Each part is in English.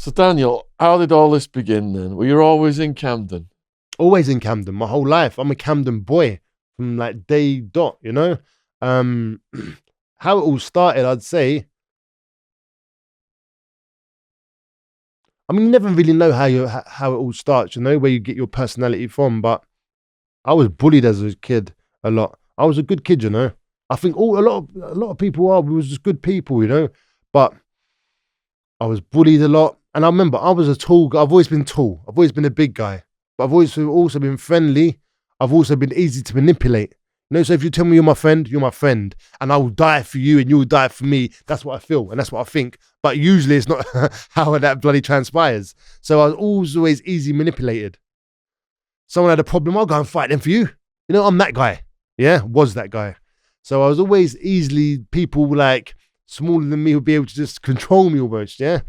So Daniel, how did all this begin then? Were you always in Camden? Always in Camden, my whole life. I'm a Camden boy from like day dot, you know? Um, how it all started, I'd say, I mean, you never really know how it all starts, you know, where you get your personality from. But I was bullied as a kid a lot. I was a good kid, you know. I think a lot of people are. We was just good people, you know. But I was bullied a lot, and I remember I was a tall guy. I've always been tall. I've always been a big guy, but I've always also been friendly. I've also been easy to manipulate. You know, so if you tell me you're my friend, and I will die for you, and you will die for me. That's what I feel, and that's what I think. But usually, it's not how that bloody transpires. So I was always easy manipulated. Someone had a problem, I'll go and fight them for you. You know, I'm that guy. Yeah, was that guy. So I was always easily, people like smaller than me would be able to just control me almost, yeah.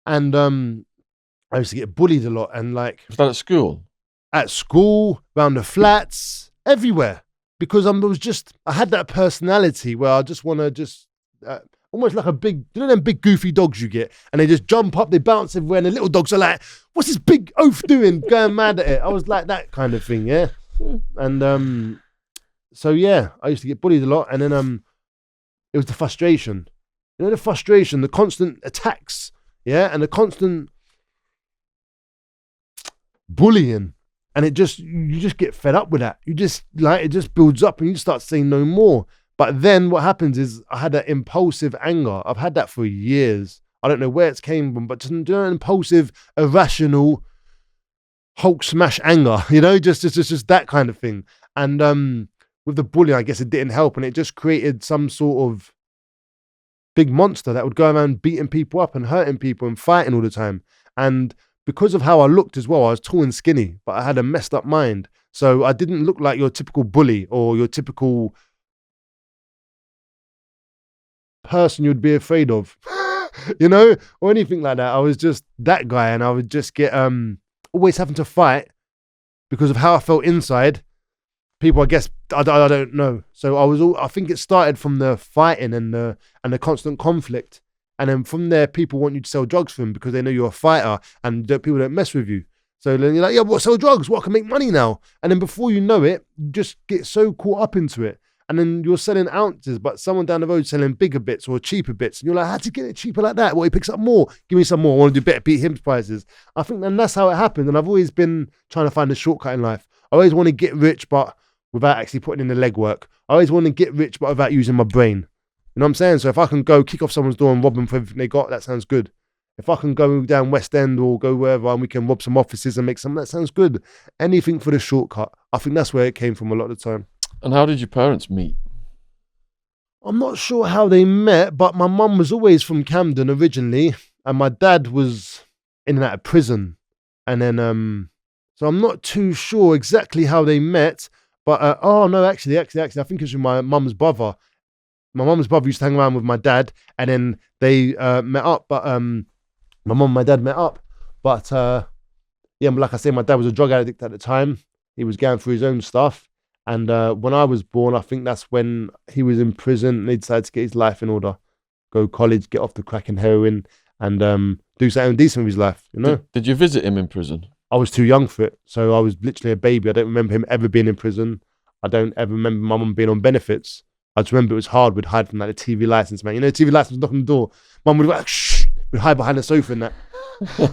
And I used to get bullied a lot, and like Was that at school? at school, around the flats, everywhere, because I had that personality where I just want to just almost like a big, you know, them big goofy dogs you get, and they just jump up, they bounce everywhere, and the little dogs are like, "What's this big oaf doing?" Going mad at it. I was like that kind of thing, yeah. And so yeah, I used to get bullied a lot, and then it was the frustration, you know, the constant attacks, yeah, and the constant bullying. And you just get fed up with that. You just like, it just builds up and you start saying no more. But then what happens is I had that impulsive anger. I've had that for years. I don't know where it came from, but just, you know, impulsive, irrational, Hulk smash anger, you know, just that kind of thing. And with the bullying, I guess it didn't help, and it just created some sort of big monster that would go around beating people up and hurting people and fighting all the time. And because of how I looked as well, I was tall and skinny, but I had a messed up mind. So I didn't look like your typical bully or your typical person you'd be afraid of, you know, or anything like that. I was just that guy, and I would just get always having to fight because of how I felt inside. People, I guess, I don't know. So I think it started from the fighting and the constant conflict. And then from there, people want you to sell drugs for them because they know you're a fighter and people don't mess with you. So then you're like, yeah, what, sell drugs? What, I can make money now? And then before you know it, you just get so caught up into it. And then you're selling ounces, but someone down the road selling bigger bits or cheaper bits. And you're like, how'd you get it cheaper like that? Well, he picks up more. Give me some more. I want to do better, beat him prices. I think then that's how it happened. And I've always been trying to find a shortcut in life. I always want to get rich, but without actually putting in the legwork. I always want to get rich, but without using my brain. You know what I'm saying? So if I can go kick off someone's door and rob them for everything they got, that sounds good. If I can go down West End or go wherever and we can rob some offices and make some, that sounds good. Anything for the shortcut. I think that's where it came from a lot of the time. And how did your parents meet? I'm not sure how they met, but my mum was always from Camden originally, and my dad was in and out of prison. And then, so I'm not too sure exactly how they met, but, oh no, actually, I think it's with my mum's brother. My mum's brother used to hang around with my dad, and then they met up. But my mum and my dad met up. But yeah, like I say, my dad was a drug addict at the time. He was going through his own stuff. And when I was born, I think that's when he was in prison and he decided to get his life in order, go college, get off the crack and heroin, and do something decent with his life, you know? Did you visit him in prison? I was too young for it. So I was literally a baby. I don't remember him ever being in prison. I don't ever remember my mum being on benefits. I just remember it was hard. We'd hide from like the TV license, man. You know, the TV license was knocking the door. Mum would be like, shh. We'd hide behind the sofa and that.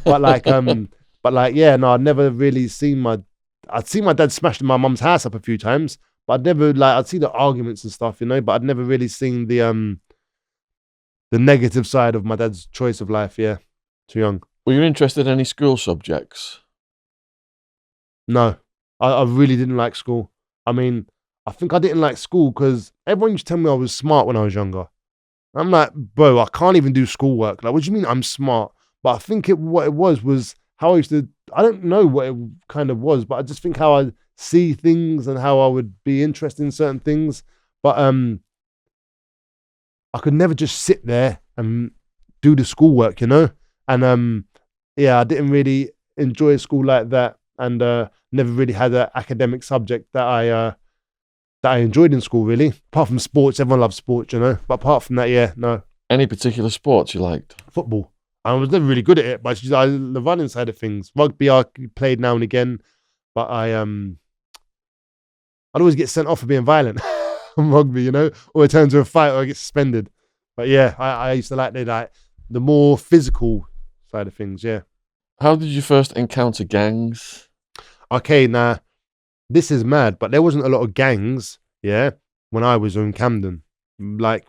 but like, yeah, no, I'd never really I'd seen my dad smash my mum's house up a few times, but I'd see the arguments and stuff, you know, but I'd never really seen the negative side of my dad's choice of life. Yeah, too young. Were you interested in any school subjects? No, I really didn't like school. I mean, I think I didn't like school because everyone used to tell me I was smart when I was younger. I'm like, bro, I can't even do schoolwork. Like, what do you mean I'm smart? But I think what it was how I used to, I don't know what it kind of was, but I just think how I see things and how I would be interested in certain things. But I could never just sit there and do the schoolwork, you know? And yeah, I didn't really enjoy school like that, and never really had an academic subject that I enjoyed in school, really. Apart from sports, everyone loves sports, you know? But apart from that, yeah, no. Any particular sports you liked? Football. I was never really good at it, but the running side of things. Rugby I played now and again, but I'd always get sent off for being violent on rugby, or it turns to a fight or I get suspended. But yeah, I used to like the more physical side of things, yeah. How did you first encounter gangs? Okay, now this is mad, but there wasn't a lot of gangs, yeah, when I was in Camden. Like,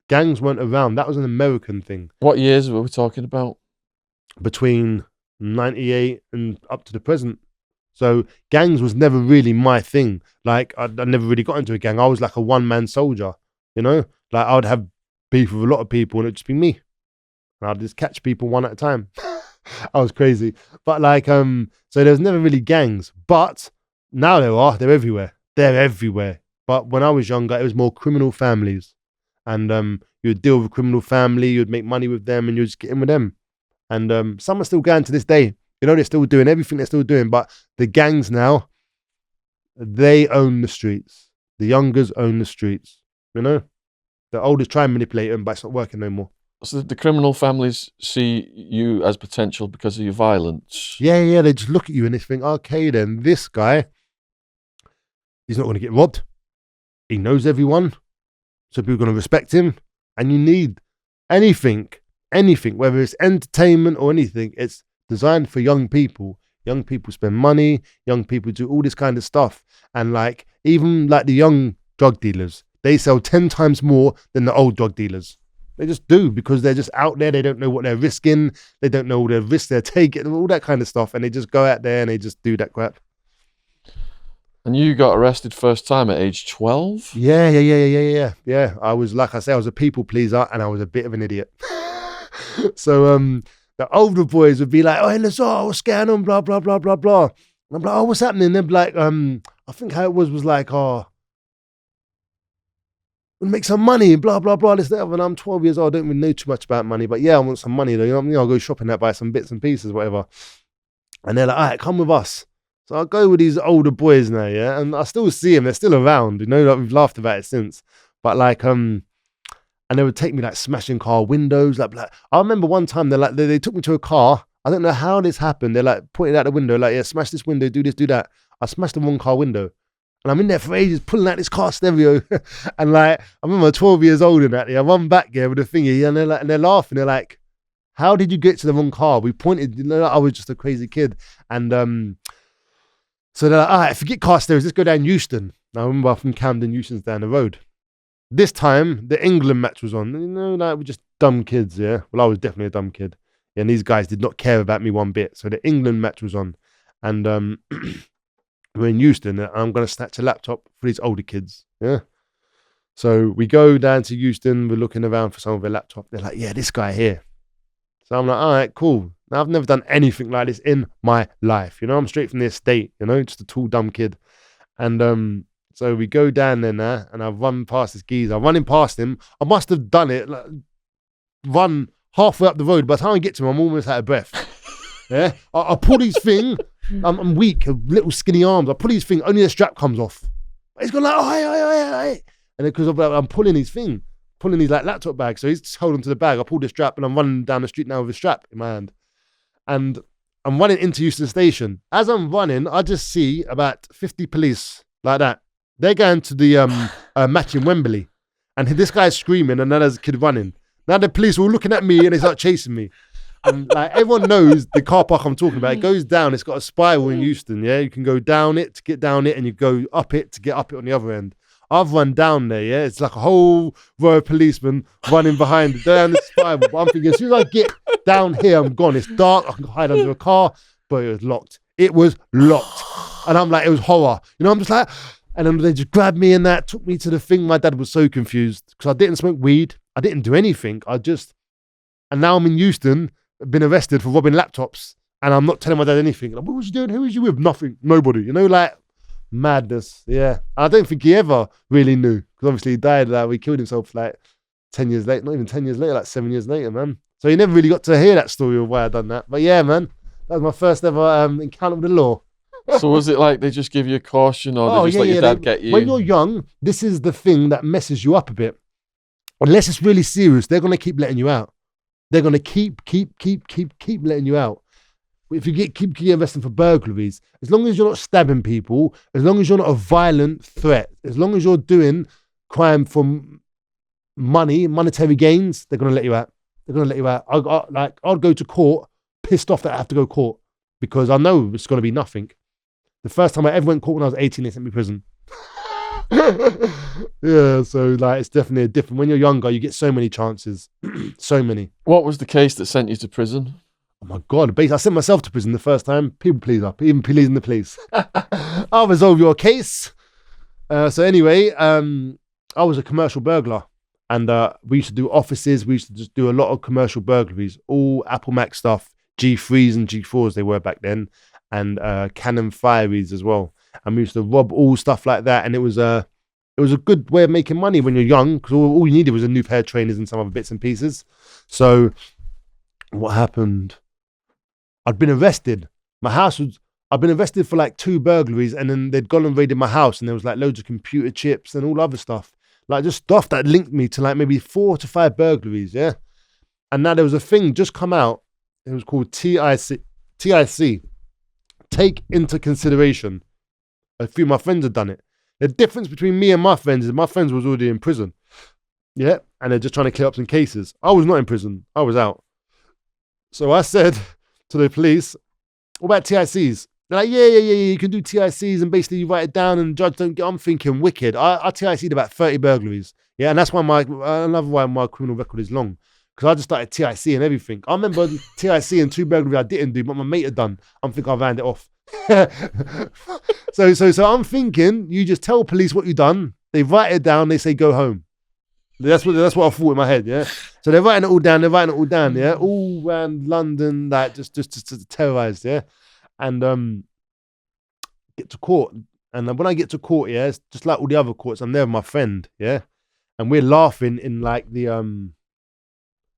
gangs weren't around. That was an American thing. What years were we talking about? Between 98 and up to the present. So gangs was never really my thing. Like, I never really got into a gang. I was like a one-man soldier, Like, I would have beef with a lot of people and it'd just be me. And I'd just catch people one at a time. I was crazy. But like, so there was never really gangs. But now there are. They're everywhere. They're everywhere. But when I was younger, it was more criminal families. And you would deal with a criminal family, you'd make money with them, and you'd just get in with them. And some are still going to this day. They're still doing everything they're still doing. But the gangs now, they own the streets. The youngers own the streets. The oldest try and manipulate them, but it's not working no more. So the criminal families see you as potential because of your violence? Yeah. They just look at you and they think, okay, then this guy, he's not going to get robbed. He knows everyone. So people are going to respect him. And you need anything, whether it's entertainment or anything, it's designed for young people. Young people spend money. Young people do all this kind of stuff. And like, even like the young drug dealers, they sell 10 times more than the old drug dealers. They just do, because they're just out there. They don't know what they're risking. They don't know all the risks they're taking, all that kind of stuff. And they just go out there and they just do that crap. And you got arrested first time at age 12? Yeah. I was, like I say, I was a people pleaser and I was a bit of an idiot. So the older boys would be like, oh, hey, Lazar, what's going on? Blah, blah, blah, blah, blah. And I'm like, oh, what's happening? And they'd be like, I think how it was like, oh, we'll make some money, blah, blah, blah, this, that. And I'm 12 years old, I don't really know too much about money, but yeah, I want some money though. You know what I mean? I'll go shopping and buy some bits and pieces, whatever. And they're like, all right, come with us. So I'll go with these older boys now, yeah? And I still see them, they're still around, like we've laughed about it since. But like, and they would take me like smashing car windows. Like I remember one time they took me to a car. I don't know how this happened. They're like pointing out the window, like, yeah, smash this window, do this, do that. I smashed the one car window. And I'm in there for ages, pulling out this car stereo. And like, I remember 12 years old and that. I run back there with the thingy, and they're laughing. They're like, how did you get to the wrong car? We pointed, I was just a crazy kid. And so they're like, all right, forget car stereos, let's go down Euston. Now I remember from Camden, Euston's down the road. This time, the England match was on. Like, we're just dumb kids, yeah? Well, I was definitely a dumb kid. Yeah, and these guys did not care about me one bit. So the England match was on. And we're in Euston, and I'm going to snatch a laptop for these older kids, yeah? So we go down to Euston, we're looking around for some of their laptop. They're like, yeah, this guy here. So I'm like, all right, cool. Now, I've never done anything like this in my life. I'm straight from the estate, just a tall, dumb kid. And so we go down there now, and I run past this geezer. I'm running past him. I must have done it, like, run halfway up the road. By the time I get to him, I'm almost out of breath. Yeah, I pull his thing. I'm weak, little skinny arms. I pull his thing, only the strap comes off. He's gone like, oh, hey. And because I'm pulling his thing, pulling his like laptop bag. So he's just holding to the bag. I pull the strap and I'm running down the street now with a strap in my hand. And I'm running into Euston Station. As I'm running, I just see about 50 police like that. They're going to the match in Wembley. And this guy's screaming and then there's a kid running. Now the police were all looking at me and they start chasing me. And like everyone knows the car park I'm talking about. It goes down. It's got a spiral in Euston, yeah? You can go down it to get down it and you go up it to get up it on the other end. I've run down there, yeah? It's like a whole row of policemen running behind down the spiral. But I'm thinking, as soon as I get down here, I'm gone. It's dark. I can hide under a car. But it was locked. It was locked. And I'm like, it was horror. I'm just like, and then they just grabbed me and that, took me to the thing. My dad was so confused because I didn't smoke weed. I didn't do anything. And now I'm in Euston, been arrested for robbing laptops. And I'm not telling my dad anything. Like, what was you doing? Who was you with? Nothing. Nobody. Like, madness. Yeah. I don't think he ever really knew. Because obviously he died. He killed himself like 10 years later. Not even 10 years later, like 7 years later, man. So he never really got to hear that story of why I done that. But yeah, man. That was my first ever encounter with the law. So was it like they just give you a caution or they just let your dad get you? When you're young, this is the thing that messes you up a bit. Unless it's really serious, they're going to keep letting you out. they're going to keep letting you out. If you keep arresting for burglaries, as long as you're not stabbing people, as long as you're not a violent threat, as long as you're doing crime for monetary gains, they're going to let you out. They're going to let you out. I'd go to court pissed off that I have to go to court because I know it's going to be nothing. The first time I ever went to court when I was 18, they sent me to prison. Yeah, so like it's definitely a different. When you're younger, you get so many chances, so many. What was the case that sent you to prison? Oh my God, I sent myself to prison the first time. People pleaser, even pleasing the police. I'll resolve your case. So anyway, I was a commercial burglar and we used to do offices. We used to just do a lot of commercial burglaries, all Apple Mac stuff, G3s and G4s they were back then, and Canon Fireys as well. And we used to rob all stuff like that. And it was a good way of making money when you're young because all you needed was a new pair of trainers and some other bits and pieces. So what happened? I'd been arrested. I'd been arrested for like 2 burglaries and then they'd gone and raided my house and there was like loads of computer chips and all other stuff. Like just stuff that linked me to like maybe 4 to 5 burglaries, yeah? And now there was a thing just come out. It was called TIC. Take into consideration. A few of my friends had done it. The difference between me and my friends is my friends was already in prison. Yeah? And they're just trying to clear up some cases. I was not in prison. I was out. So I said to the police, what about TICs? They're like, yeah, you can do TICs and basically you write it down and the judge don't get. I'm thinking wicked. I TIC'd about 30 burglaries. Yeah, and that's why another why my criminal record is long. Because I just started TIC and everything. I remember TIC and 2 burglaries I didn't do, but my mate had done. I'm thinking I round it off. So I'm thinking, you just tell police what you've done. They write it down. They say go home. That's what I thought in my head, yeah. So they're writing it all down, yeah. All around London, like just terrorized, yeah. And get to court, and when I get to court, yeah, it's just like all the other courts. I'm there with my friend, yeah, and we're laughing in like the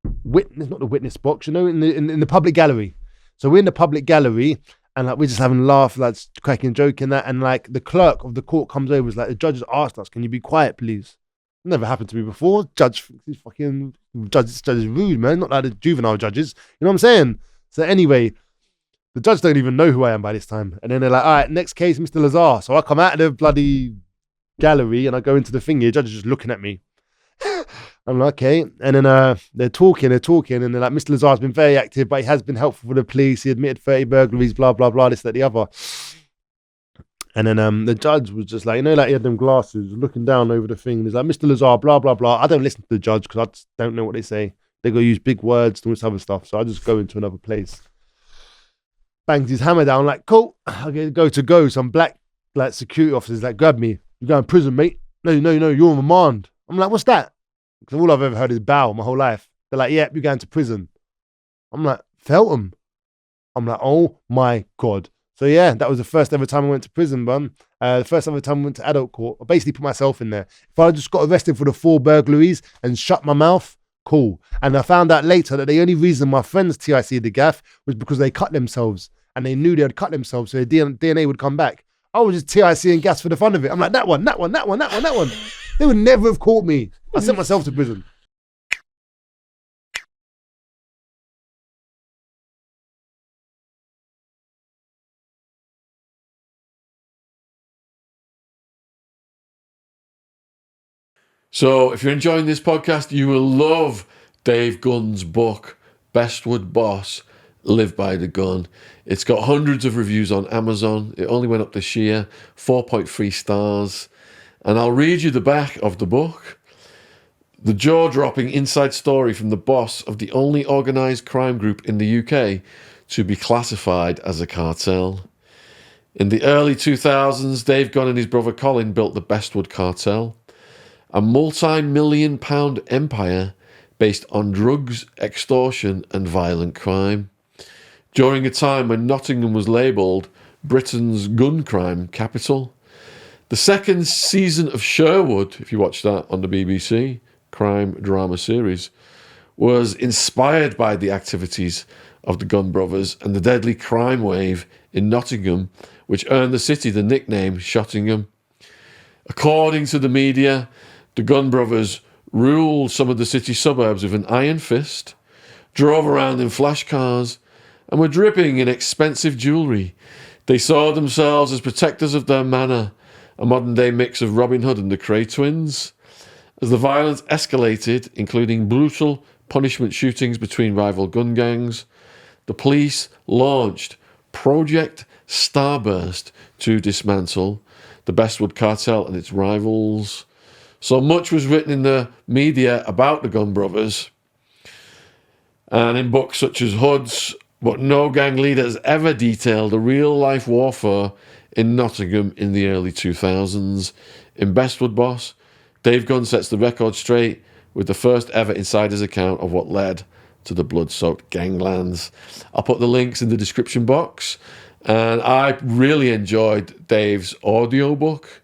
not the witness box, you know, in the public gallery. So we're in the public gallery, and like we're just having a laugh, like cracking, joking that, and like the clerk of the court comes over, is like the judge has asked us, can you be quiet, please? Never happened to me before. Judge is rude, man. Not like the juvenile judges. You know what I'm saying? So anyway, the judge don't even know who I am by this time. And then they're like, all right, next case, Mr. Lazar. So I come out of the bloody gallery and I go into the thing here. The judge is just looking at me. I'm like, okay. And then they're talking. And they're like, Mr. Lazar's been very active, but he has been helpful for the police. He admitted 30 burglaries, blah, blah, blah, this, that, the other. And then the judge was just like, you know, like he had them glasses looking down over the thing. And he's like, Mr. Lazar, blah, blah, blah. I don't listen to the judge because I just don't know what they say. They go use big words and all this other stuff. So I just go into another place. Bangs his hammer down, like, cool. I go. Some black like security officers like, grab me. You're going to prison, mate. No, you're on remand. I'm like, what's that? Because all I've ever heard is bow my whole life. They're like, yeah, you're going to prison. I'm like, Feltham. I'm like, oh my God. So yeah, that was the first ever time I went to prison, bum. The first ever time I went to adult court. I basically put myself in there. If I just got arrested for the 4 burglaries and shut my mouth, cool. And I found out later that the only reason my friends TIC'd the gaff was because they cut themselves and they knew they had cut themselves, so their DNA would come back. I was just TICing gas for the fun of it. I'm like, that one. They would never have caught me. I sent myself to prison. So if you're enjoying this podcast, you will love Dave Gunn's book, Bestwood Boss, Live by the Gun. It's got hundreds of reviews on Amazon. It only went up this year, 4.3 stars. And I'll read you the back of the book. The jaw-dropping inside story from the boss of the only organised crime group in the UK to be classified as a cartel. In the early 2000s, Dave Gunn and his brother Colin built the Bestwood Cartel, a multi-million-pound empire based on drugs, extortion and violent crime. During a time when Nottingham was labelled Britain's gun crime capital. The second season of Sherwood, if you watch that on the BBC, crime drama series, was inspired by the activities of the Gunn brothers and the deadly crime wave in Nottingham, which earned the city the nickname Shottingham. According to the media, the Gunn brothers ruled some of the city suburbs with an iron fist, drove around in flash cars, and were dripping in expensive jewellery. They saw themselves as protectors of their manor, a modern-day mix of Robin Hood and the Cray twins. As the violence escalated, including brutal punishment shootings between rival gun gangs, the police launched Project Starburst to dismantle the Bestwood cartel and its rivals. So much was written in the media about the Gun Brothers and in books such as Hood's, but no gang leader has ever detailed a real-life warfare in Nottingham in the early 2000s. In Bestwood Boss, Dave Gunn sets the record straight with the first ever insider's account of what led to the blood-soaked ganglands. I'll put the links in the description box. And I really enjoyed Dave's audiobook.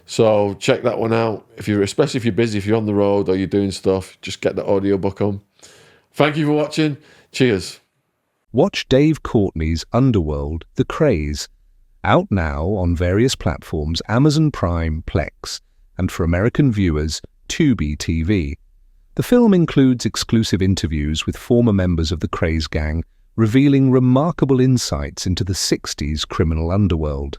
So check that one out. Especially if you're busy, if you're on the road or you're doing stuff, just get the audiobook on. Thank you for watching. Cheers. Watch Dave Courtney's Underworld, The Craze, out now on various platforms, Amazon Prime, Plex, and for American viewers, Tubi TV. The film includes exclusive interviews with former members of the Craze gang, revealing remarkable insights into the 60s criminal underworld.